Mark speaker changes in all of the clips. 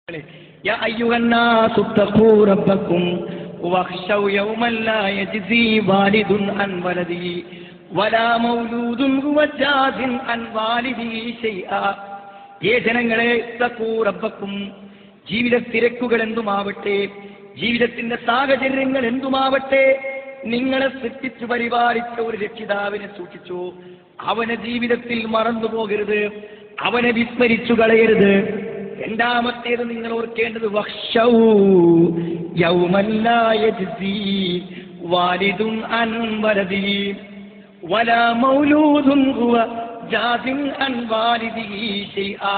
Speaker 1: يا أيها الناس اتقوا ربكم واخشوا يوما لا يجزي والد عن ولده ولا مولود هو جاز عن والده شيئا. ജനങ്ങളെ ഇത്തഖൂ റബ്ബക്കും, ജീവിത തിരക്കുകൾ എന്തുമാവട്ടെ, ജീവിതത്തിന്റെ സാഹചര്യങ്ങൾ എന്തുമാവട്ടെ, നിങ്ങളെ സൃഷ്ടിച്ചു പരിപാലിച്ച ഒരു രക്ഷിതാവിനെ സൂക്ഷിച്ചു. അവനെ ജീവിതത്തിൽ മറന്നു പോകരുത്, അവനെ വിസ്മരിച്ചു കളയരുത്. രണ്ടാമത്തേത് നിങ്ങൾ ഓർക്കേണ്ടത് വഖ്ശൗ യൗമൻ ലാ യജ്സി വാലിദുൻ അൻ വലദിഹി വലാ മൗലൂദുൻ ഹുവ ജാസിൻ അൻ വാലിദിഹി ശൈആ.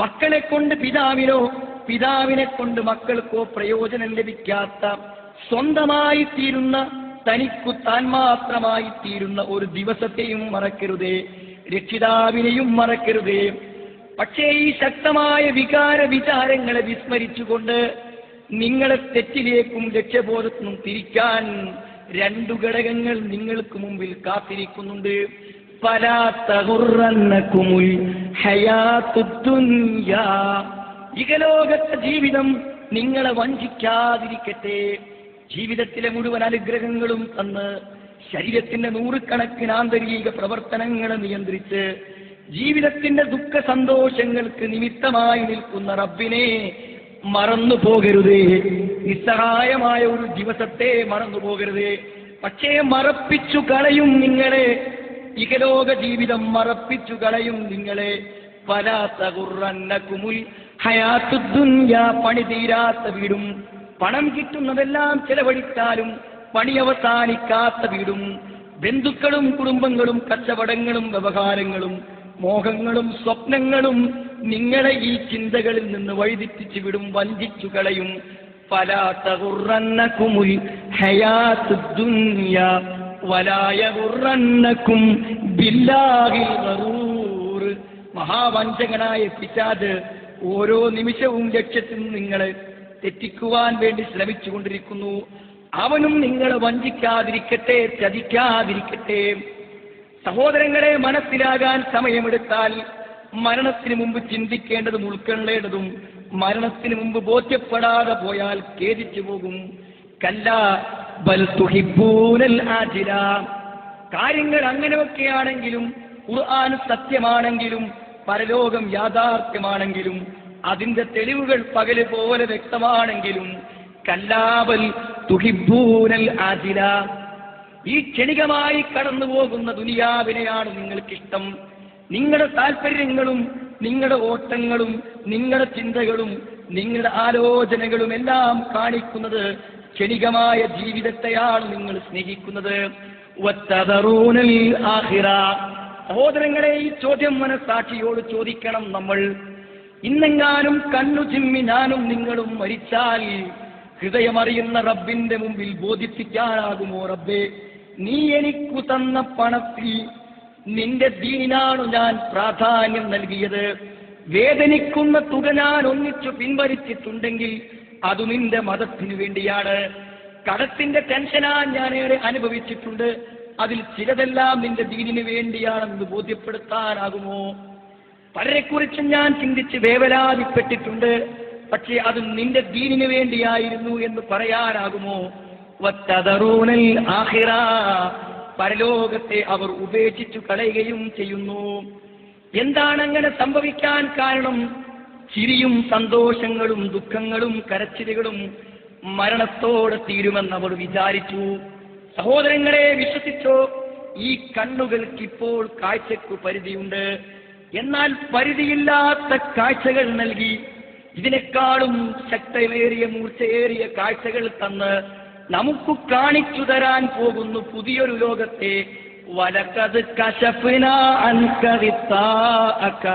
Speaker 1: മക്കളെ കൊണ്ട് പിതാവിനോ പിതാവിനെ കൊണ്ട് മക്കൾക്കോ പ്രയോജനം ലഭിക്കാത്ത, സ്വന്തമായി തീരുന്ന, തനിക്കു താൻ മാത്രമായി തീരുന്ന ഒരു ദിവസത്തെയും മറക്കരുതേ, രക്ഷിതാവിനെയും മറക്കരുതേ. പക്ഷേ ഈ ശക്തമായ വിചാരങ്ങളെ വിസ്മരിച്ചുകൊണ്ട് നിങ്ങളെ തെറ്റിലേക്കും ലക്ഷ്യബോധത്തിനും തിരിക്കാൻ രണ്ടു ഘടകങ്ങൾ നിങ്ങൾക്ക് മുമ്പിൽ കാത്തിരിക്കുന്നുണ്ട്. ഫലാ തഗുറന്നകുമുൽ ഹയാത്തുദ് ദുനിയാ, ഇഹലോകത്തെ ജീവിതം നിങ്ങളെ വഞ്ചിക്കാതിരിക്കട്ടെ. ജീവിതത്തിലെ മുഴുവൻ അനുഗ്രഹങ്ങളും തന്ന് ശരീരത്തിന്റെ നൂറുകണക്കിന് ആന്തരിക പ്രവർത്തനങ്ങളെ നിയന്ത്രിച്ച് ജീവിതത്തിന്റെ ദുഃഖ സന്തോഷങ്ങൾക്ക് നിമിത്തമായി നിൽക്കുന്ന റബ്ബിനെ മറന്നു പോകരുതേ. നിസ്സഹായമായ ഒരു ദിവസത്തെ മറന്നു പോകരുതേ. പക്ഷേ മറപ്പിച്ചു കളയും നിങ്ങളെ, ഇഹലോക ജീവിതം മറപ്പിച്ചു കളയും നിങ്ങളെ. ഫലാ തഗുറന്നകുമുൽ ഹയാത്തുദ് ദുനിയാ, പണി തീരാത്ത വീടും പണം കിട്ടുന്നതെല്ലാം ചെലവഴിച്ചാലും പണി അവസാനിക്കാത്ത വീടും ബന്ധുക്കളും കുടുംബങ്ങളും കച്ചവടങ്ങളും വ്യവഹാരങ്ങളും മോഹങ്ങളും സ്വപ്നങ്ങളും നിങ്ങളെ ഈ ചിന്തകളിൽ നിന്ന് വഴിതെറ്റിച്ചു വിടും, വഞ്ചിച്ചു കളയും. ഫലാ തഗുറന്നകുമുൽ ഹയാത്തുദ് ദുനിയാ വലാ യഗുറന്നകും ബില്ലാഹിൽ ഗറൂർ. മഹാവഞ്ചകനായ പിശാച് ഓരോ നിമിഷവും ലക്ഷ്യത്തിൽ നിങ്ങളെ തെറ്റിക്കുവാൻ വേണ്ടി ശ്രമിച്ചുകൊണ്ടിരിക്കുന്നു. അവനും നിങ്ങളെ വഞ്ചിക്കാതിരിക്കട്ടെ, ചതിക്കാതിരിക്കട്ടെ. സഹോദരങ്ങളെ, മനസ്സിലാകാൻ സമയമെടുത്താൽ മരണത്തിന് മുമ്പ് ചിന്തിക്കേണ്ടതും ഉൾക്കൊള്ളേണ്ടതും മരണത്തിന് മുമ്പ് ബോധ്യപ്പെടാതെ പോയാൽ ഖേദിച്ചു പോകും. കല്ലാ ബൽ തുഹിബ്ബൂനൽ ആജില. കാര്യങ്ങൾ അങ്ങനെയൊക്കെയാണെങ്കിലും, ഖുർആൻ സത്യമാണെങ്കിലും, പരലോകം യാഥാർത്ഥ്യമാണെങ്കിലും, അതിന്റെ തെളിവുകൾ പകല് പോലെ വ്യക്തമാണെങ്കിലും, കല്ലാ ബൽ തുഹിബ്ബൂനൽ ആജില, ഈ ക്ഷണികമായി കടന്നു പോകുന്ന ദുനിയാവിനെയാണ് നിങ്ങൾക്കിഷ്ടം. നിങ്ങളുടെ താല്പര്യങ്ങളും നിങ്ങളുടെ ഓട്ടങ്ങളും നിങ്ങളുടെ ചിന്തകളും നിങ്ങളുടെ ആലോചനകളും എല്ലാം കാണിക്കുന്നത് ക്ഷണികമായ ജീവിതത്തെയാണ് നിങ്ങൾ സ്നേഹിക്കുന്നത്. വത്തദറൂനൽ ആഖിറ. സഹോദരങ്ങളെ, ഈ ചോദ്യം മനസ്സാക്ഷിയോട് ചോദിക്കണം നമ്മൾ. ഇന്നെങ്ങാനും കണ്ണു ചിമ്മി ഞാനും നിങ്ങളും മരിച്ചാൽ ഹൃദയമറിയുന്ന റബ്ബിന്റെ മുമ്പിൽ ബോധിപ്പിക്കാനാകുമോ, റബ്ബേ, നീ എനിക്കു തന്ന പണത്തിൽ നിന്റെ ദീനിനാണു ഞാൻ പ്രാധാന്യം നൽകിയത്. വേദനിക്കുന്ന തുക ഞാൻ ഒന്നിച്ചു പിൻവലിച്ചിട്ടുണ്ടെങ്കിൽ അത് നിന്റെ മതത്തിനു വേണ്ടിയാണ്. കടത്തിന്റെ ടെൻഷനാ ഞാനേറെ അനുഭവിച്ചിട്ടുണ്ട്, അതിൽ ചിലതെല്ലാം നിന്റെ ദീനിന് വേണ്ടിയാണെന്ന് ബോധ്യപ്പെടുത്താനാകുമോ? പലരെക്കുറിച്ചും ഞാൻ ചിന്തിച്ച് വേവലാതിപ്പെട്ടിട്ടുണ്ട്, പക്ഷേ അത് നിന്റെ ദീനിന് വേണ്ടിയായിരുന്നു എന്ന് പറയാനാകുമോ? വത്തദറൂനൽ ആഖിറ. പരലോകത്തെ അവർ ഉപേക്ഷിച്ചു കളയുകയും ചെയ്യുന്നു. എന്താണ് അങ്ങനെ സംഭവിക്കാൻ കാരണം? ചിരിയും സന്തോഷങ്ങളും ദുഃഖങ്ങളും കരച്ചിലുകളും മരണത്തോടെ തീരുമെന്നവർ വിചാരിച്ചു. സഹോദരങ്ങളെ, വിശ്വസിച്ചോ, ഈ കണ്ണുകൾക്കിപ്പോൾ കാഴ്ചയ്ക്കു പരിധിയുണ്ട്. എന്നാൽ പരിധിയില്ലാത്ത കാഴ്ചകൾ നൽകി ഇതിനേക്കാളും ശക്തമേറിയ മൂർച്ചയേറിയ കാഴ്ചകൾ തന്ന് നമുക്ക് കാണിച്ചു തരാൻ പോകുന്നു പുതിയൊരു ലോകത്തെ. വലഖദ് കശഫ്നാ അൻക ഗിത്താഅക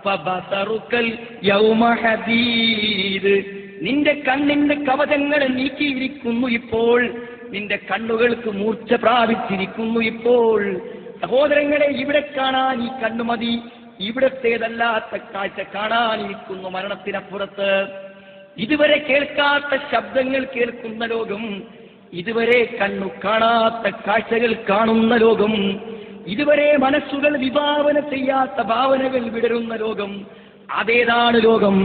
Speaker 1: ഫബസറുകൽ യൗമ ഹദീദ്. നിന്റെ കണ്ണിന്റെ കവചങ്ങൾ നീക്കിയിരിക്കുന്നു ഇപ്പോൾ, നിന്റെ കണ്ണുകൾക്ക് മൂർച്ച പ്രാപിച്ചിരിക്കുന്നു ഇപ്പോൾ. സഹോദരങ്ങളെ, ഇവിടെ കാണാൻ ഈ കണ്ണു മതി, ഇവിടത്തേതല്ലാത്ത കാഴ്ച കാണാനിരിക്കുന്നു മരണത്തിനപ്പുറത്ത്. ഇതുവരെ കേൾക്കാത്ത ശബ്ദങ്ങൾ കേൾക്കുന്ന ലോകം, ഇതുവരെ കണ്ണു കാണാത്ത കാഴ്ചകൾ കാണുന്ന ലോകം, ഇതുവരെ മനസ്സുകൾ വിഭാവന ചെയ്യാത്ത ഭാവനകൾ വിടരുന്ന ലോകം, അതേതാണ് ലോകം?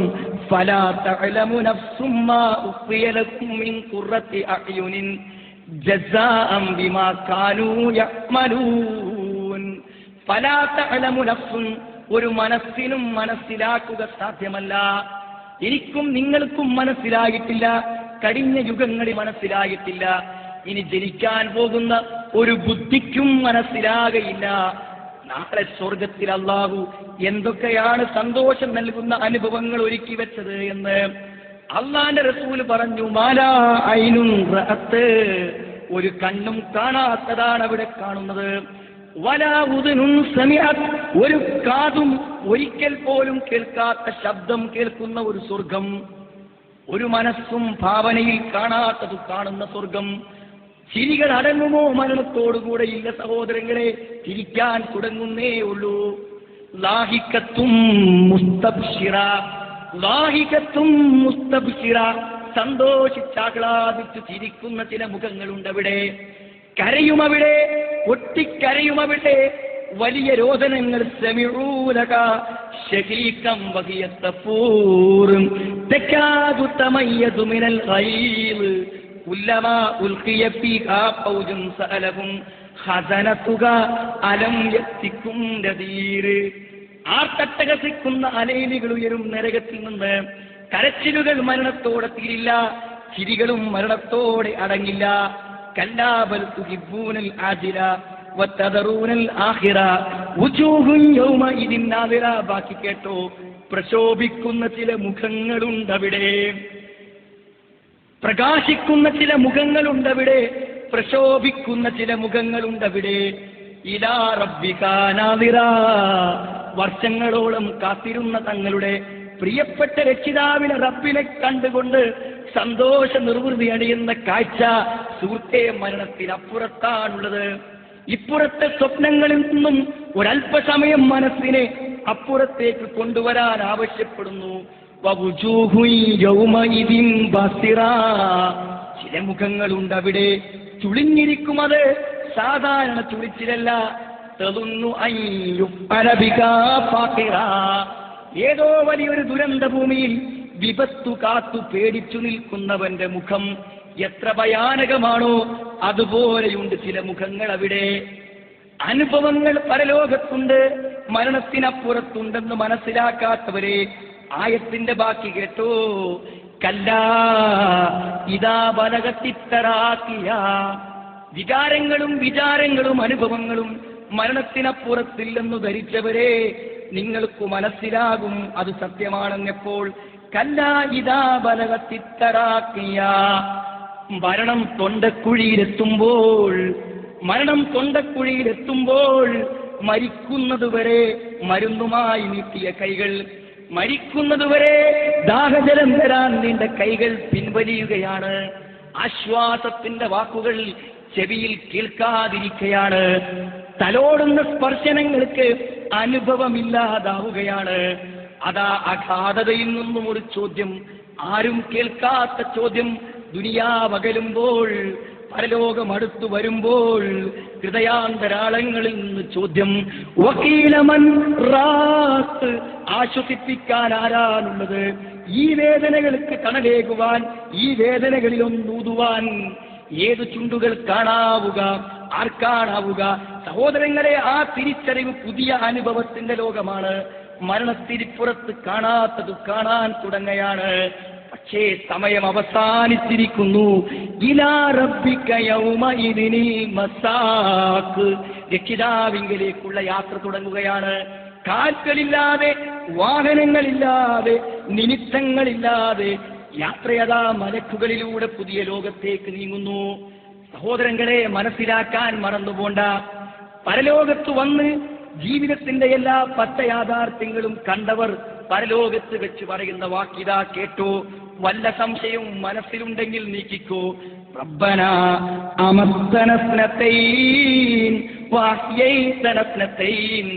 Speaker 1: ഫലാ തഅലമു നഫ്സും മാ ഉഖ്ഫിയ ലക്കും മിൻ ഖുറത്തി അഅ്യുനിൻ ജസാഅൻ ബിമാ കാനൂ യഅ്മലൂൻ. ഫലാ തഅലമു നഫ്സുൻ, ഒരു മനസ്സിനും മനസ്സിലാക്കുക സാധ്യമല്ല. എനിക്കും നിങ്ങൾക്കും മനസ്സിലായിട്ടില്ല, കഴിഞ്ഞ യുഗങ്ങളിൽ മനസ്സിലായിട്ടില്ല, ഇനി ജനിക്കാൻ പോകുന്ന ഒരു ബുദ്ധിക്കും മനസ്സിലാകയില്ല. നാളെ സ്വർഗത്തിൽ അല്ലാഹു എന്തൊക്കെയാണ് സന്തോഷം നൽകുന്ന അനുഭവങ്ങൾ ഒരുക്കി വെച്ചത് എന്ന് അള്ളാന്റെ റസൂൽ പറഞ്ഞു. മാലാ ഐനുൻ റഅത്ത്, ഒരു കണ്ണും കാണാത്തതാണ് അവിടെ കാണുന്നത്. വലാ ഉദുനുൻ സമിഅത്, ഒരു കാതും ഒരിക്കൽ പോലും കേൾക്കാത്ത ശബ്ദം കേൾക്കുന്ന ഒരു സ്വർഗം. ഒരു മനസ്സും ഭാവനയിൽ കാണാത്തത് കാണുന്ന സ്വർഗം. ചിരികൾ അടങ്ങുമോ മരണത്തോടുകൂടെ? ഇല്ല സഹോദരങ്ങളെ, ചിരിക്കാൻ തുടങ്ങുന്നേ ഉള്ളൂ. ലാഹികത്തും മുസ്തബ്ശിറ, ലാഹികത്തും മുസ്തബ്ശിറ, സന്തോഷിച്ചാഹ്ലാദിച്ചു ചിരിക്കുന്ന ചില മുഖങ്ങളുണ്ടവിടെ. കരയുമവിടെ, പൊട്ടിക്കരയുമവിടെ. വലിയ രോദനങ്ങൾ സമീഊലക ശകീകം വഹിയത്തഫൂർ തകാദു തമയ്യദു മിനൽ ഗൈദ് കുല്ലമാ ഉൽഖിയ ഫീഹാ ഫൗജുൻ സഅലഹും ഖസനതുക അലം യത്തികും നദീർ. ആർത്തട്ടഹസിക്കുന്ന അലയിലുകൾ ഉയരും നരകത്തിൽ നിന്ന്. കരച്ചിലുകൾ മരണത്തോടെ തീരില്ല, ചിരികളും മരണത്തോടെ അടങ്ങില്ല. കല്ലാ ബൽ തുഹിബ്ബൂനൽ ആജില വതദറൂനൽ ആഖിറ വുജൂഹുൻ യൗമഇദിൻ നാദിറ. ബാക്കി കേട്ടോ, പ്രശോഭിക്കുന്ന ചില മുഖങ്ങളുണ്ടവിടെ, പ്രകാശിക്കുന്ന ചില മുഖങ്ങളുണ്ടവിടെ, പ്രശോഭിക്കുന്ന ചില മുഖങ്ങളുണ്ടവിടെ. ഇലാ റബ്ബിക നാദിറ, വർഷങ്ങളോളം കാത്തിരുന്ന തങ്ങളുടെ പ്രിയപ്പെട്ട രക്ഷിതാവിനെ റബ്ബിനെ കണ്ടുകൊണ്ട് സന്തോഷ നിർവൃതി അണിയുന്ന കാഴ്ച സുഹൃത്തെ മരണത്തിനപ്പുറത്താണുള്ളത്. ഇപ്പുറത്തെ സ്വപ്നങ്ങളിൽ നിന്നും ഒരല്പസമയം മനസ്സിനെ അപ്പുറത്തേക്ക് കൊണ്ടുവരാൻ ആവശ്യപ്പെടുന്നു. ചില മുഖങ്ങളുണ്ടവിടെ ചുളിഞ്ഞിരിക്കും. അത് സാധാരണ ചുളിച്ചിലല്ല. ഏതോ വലിയൊരു ദുരന്ത ഭൂമിയിൽ വിപത്തു കാത്തു പേടിച്ചു നിൽക്കുന്നവന്റെ മുഖം എത്ര ഭയാനകമാണോ അതുപോലെയുണ്ട് ചില മുഖങ്ങൾ അവിടെ. അനുഭവങ്ങൾ പരലോകത്തുണ്ട്, മരണത്തിനപ്പുറത്തുണ്ടെന്ന് മനസ്സിലാക്കാത്തവരെ ആയത്തിന്റെ ബാക്കി കേട്ടോ. കല്ലാ ഇദാ ബലഗത്തിത്തറാഖിയ, വികാരങ്ങളും വിചാരങ്ങളും അനുഭവങ്ങളും മരണത്തിനപ്പുറത്തില്ലെന്ന് ധരിച്ചവരെ നിങ്ങൾക്ക് മനസ്സിലാകും അത് സത്യമാണെന്നെപ്പോൾ. കല്ലാ ഇദാ ബലഗത്തിത്തറാഖിയ, മരണം തൊണ്ടക്കുഴിയിലെത്തുമ്പോൾ, മരണം തൊണ്ടക്കുഴിയിലെത്തുമ്പോൾ മരിക്കുന്നതുവരെ മരുന്നുമായി നീട്ടിയ കൈകൾ, മരിക്കുന്നതുവരെ ദാഹജലം തരാൻ നീണ്ട കൈകൾ പിൻവലിയുകയാണ്. ആശ്വാസത്തിന്റെ വാക്കുകൾ ചെവിയിൽ കേൾക്കാതിരിക്കുകയാണ്. തലോടുന്ന സ്പർശനങ്ങൾക്ക് അനുഭവമില്ലാതാവുകയാണ്. അതാ അഗാധതയിൽ നിന്നും ഒരു ചോദ്യം, ആരും കേൾക്കാത്ത ചോദ്യം. ദുനിയാവകലുമ്പോൾ, പരലോകം അടുത്തു വരുമ്പോൾ ഹൃദയാന്തരാളങ്ങളിൽ നിന്ന് ചോദ്യം. വക്കീലമൻ റാത്ത്, ആശ്വസിപ്പിക്കാൻ ആരാണുള്ളത്? ഈ വേദനകൾക്ക് കണലേകുവാൻ, ഈ വേദനകളിലൊന്നൂതുവാൻ ഏതു ചുണ്ടുകൾ കാണാവുക, ആർക്കാണാവുക? സഹോദരങ്ങളെ, ആ തിരിച്ചറിവ് പുതിയ അനുഭവത്തിന്റെ ലോകമാണ്. മരണത്തിരിപ്പുറത്ത് കാണാത്തത് കാണാൻ തുടങ്ങുകയാണ്. പക്ഷേ സമയം അവസാനിച്ചിരിക്കുന്നു. ഇലാ റബ്ബിക യൗമഇദിനിൽ മസാഖ്, രക്ഷിതാവിങ്കലേക്കുള്ള യാത്ര തുടങ്ങുകയാണ്. കാൽകളില്ലാതെ, വാഹനങ്ങളില്ലാതെ, നിമിത്തങ്ങളില്ലാതെ യാത്രയതാ മലക്കുകളിലൂടെ പുതിയ ലോകത്തേക്ക് നീങ്ങുന്നു. സഹോദരങ്ങളെ, മനസ്സിലാക്കാൻ മറന്നുപോണ്ട. പരലോകത്ത് വന്ന് ജീവിതത്തിന്റെ എല്ലാ പച്ചയാഥാർത്ഥ്യങ്ങളും കണ്ടവർ പരലോകത്ത് വെച്ച് പറയുന്ന വാക്കിതാ കേട്ടോ. വല്ല സംശയവും മനസ്സിലുണ്ടെങ്കിൽ നീക്കിക്കോ. റബ്ബനാ അമത്തന സ്നതൈൻ വഅഹ്യൈതന സ്നതൈൻ,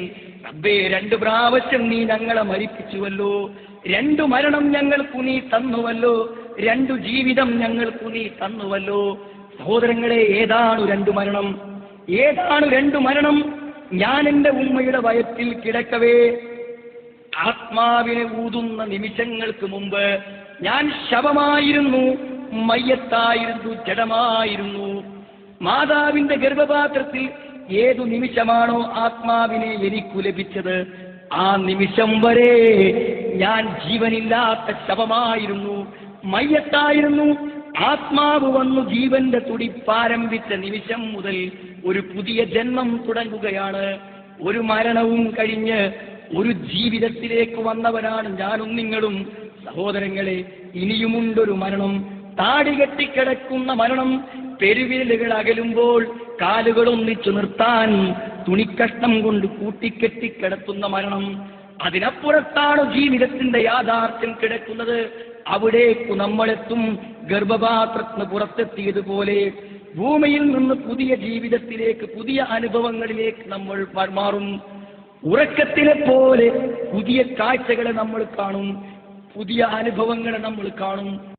Speaker 1: റബ്ബേ 2 പ്രാവശ്യം നീ ഞങ്ങളെ മരിപ്പിച്ചുവല്ലോ, 2 മരണം ഞങ്ങൾക്കു നീ തന്നുവല്ലോ, 2 ജീവിതം ഞങ്ങൾക്കു നീ തന്നുവല്ലോ. സഹോദരങ്ങളെ, ഏതാണ് 2 മരണം? ഏതാണ് 2 മരണം? ഞാൻ എന്റെ ഉമ്മയുടെ വയറ്റിൽ കിടക്കവേ ആത്മാവിനെ ഊതുന്ന നിമിഷങ്ങൾക്ക് മുമ്പ് ഞാൻ ശവമായിരുന്നു, മയ്യത്തായിരുന്നു, ജഡമായിരുന്നു. മാതാവിന്റെ ഗർഭപാത്രത്തിൽ ഏതു നിമിഷമാണോ ആത്മാവിനെ എനിക്കു ലഭിച്ചത്, ആ നിമിഷം വരെ ഞാൻ ജീവനില്ലാത്ത ശവമായിരുന്നു, മയ്യത്തായിരുന്നു. ആത്മാവ് വന്നു ജീവന്റെ തുടിപ്പാരംഭിച്ച നിമിഷം മുതൽ ഒരു പുതിയ ജന്മം തുടങ്ങുകയാണ്. ഒരു മരണവും കഴിഞ്ഞ് ഒരു ജീവിതത്തിലേക്ക് വന്നവരാണ് ഞാനും നിങ്ങളും. സഹോദരങ്ങളെ, ഇനിയുമുണ്ടൊരു മരണം, താടി കെട്ടിക്കിടക്കുന്ന മരണം, പെരുവിരലുകൾ അകലുമ്പോൾ കാലുകളൊന്നിച്ചു നിർത്താൻ തുണിക്കഷ്ണം കൊണ്ട് കൂട്ടിക്കെട്ടിക്കിടത്തുന്ന മരണം. അതിനപ്പുറത്താണ് ജീവിതത്തിന്റെ യാഥാർത്ഥ്യം കിടക്കുന്നത്. അവിടേക്കു നമ്മളെത്തും. ഗർഭപാത്രത്തിന് പുറത്തെത്തിയതുപോലെ ഭൂമിയിൽ നിന്ന് പുതിയ ജീവിതത്തിലേക്ക്, പുതിയ അനുഭവങ്ങളിലേക്ക് നമ്മൾ മാറും. ഉറക്കത്തിലെ പോലെ പുതിയ കാഴ്ചകളെ നമ്മൾ കാണും, പുതിയ അനുഭവങ്ങളെ നമ്മൾ കാണും.